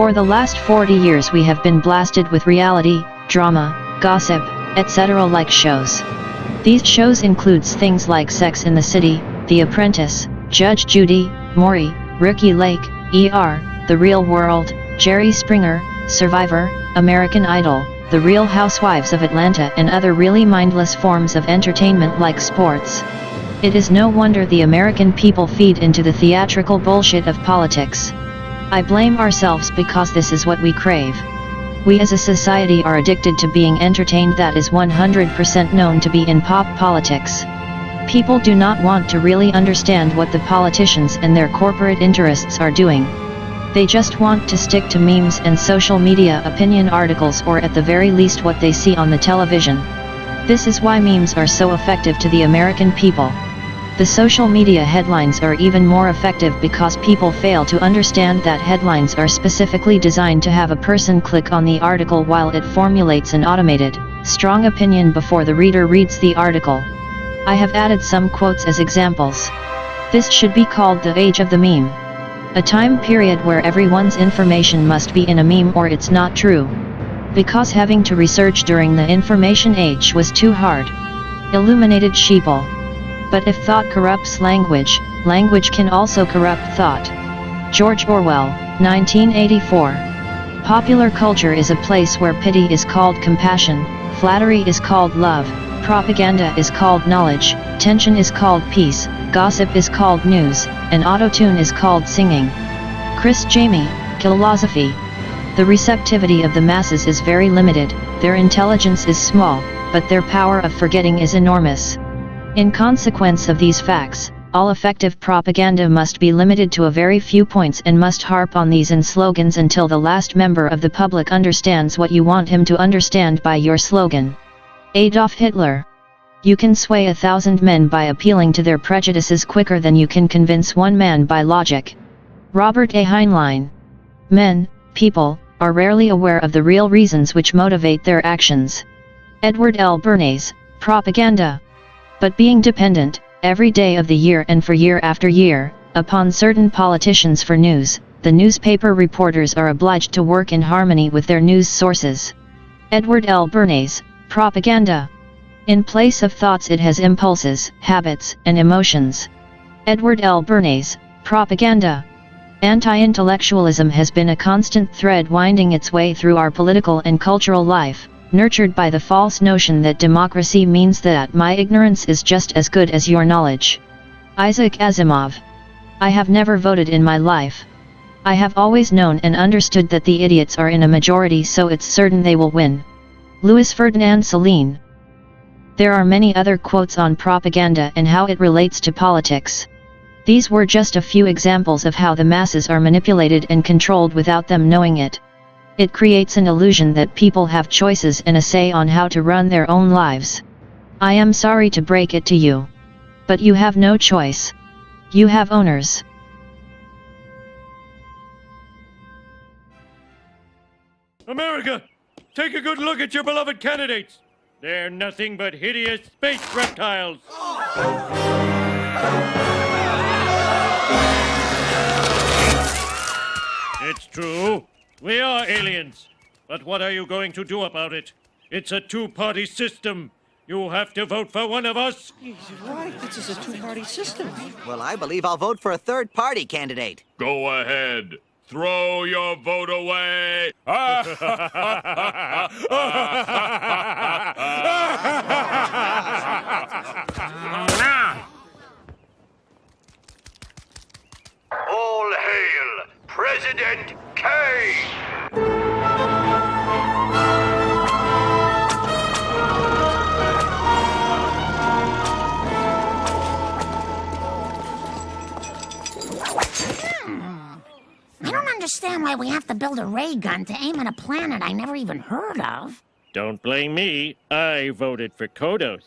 For the last 40 years we have been blasted with reality, drama, gossip, etc. like shows. These shows includes things like Sex in the City, The Apprentice, Judge Judy, Maury, Ricki Lake, ER, The Real World, Jerry Springer, Survivor, American Idol, The Real Housewives of Atlanta and other really mindless forms of entertainment like sports. It is no wonder the American people feed into the theatrical bullshit of politics. I blame ourselves because this is what we crave. We as a society are addicted to being entertained. That is 100% known to be in pop politics. People do not want to really understand what the politicians and their corporate interests are doing. They just want to stick to memes and social media opinion articles, or at the very least what they see on the television. This is why memes are so effective to the American people. The social media headlines are even more effective because people fail to understand that headlines are specifically designed to have a person click on the article while it formulates an automated, strong opinion before the reader reads the article. I have added some quotes as examples. This should be called the age of the meme. A time period where everyone's information must be in a meme or it's not true. Because having to research during the information age was too hard. Illuminated sheeple. But if thought corrupts language, language can also corrupt thought. George Orwell, 1984. Popular culture is a place where pity is called compassion, flattery is called love, propaganda is called knowledge, tension is called peace, gossip is called news, and autotune is called singing. Chris Jamie, Philosophy. The receptivity of the masses is very limited, their intelligence is small, but their power of forgetting is enormous. In consequence of these facts, all effective propaganda must be limited to a very few points and must harp on these in slogans until the last member of the public understands what you want him to understand by your slogan. Adolf Hitler. You can sway 1,000 men by appealing to their prejudices quicker than you can convince one man by logic. Robert A. Heinlein. Men, people, are rarely aware of the real reasons which motivate their actions. Edward L. Bernays, Propaganda. But being dependent, every day of the year and for year after year, upon certain politicians for news, the newspaper reporters are obliged to work in harmony with their news sources. Edward L. Bernays, Propaganda. In place of thoughts it has impulses, habits, and emotions. Edward L. Bernays, Propaganda. Anti-intellectualism has been a constant thread winding its way through our political and cultural life, nurtured by the false notion that democracy means that my ignorance is just as good as your knowledge. Isaac Asimov. I have never voted in my life. I have always known and understood that the idiots are in a majority, so it's certain they will win. Louis Ferdinand Céline. There are many other quotes on propaganda and how it relates to politics. These were just a few examples of how the masses are manipulated and controlled without them knowing it. It creates an illusion that people have choices and a say on how to run their own lives. I am sorry to break it to you. But you have no choice. You have owners. America! Take a good look at your beloved candidates! They're nothing but hideous space reptiles! It's true. We are aliens. But what are you going to do about it? It's a two-party system. You have to vote for one of us. He's right. This is a two-party system. Well, I believe I'll vote for a third-party candidate. Go ahead. Throw your vote away. All hail President Kane! I don't understand why we have to build a ray gun to aim at a planet I never even heard of. Don't blame me. I voted for Kodos.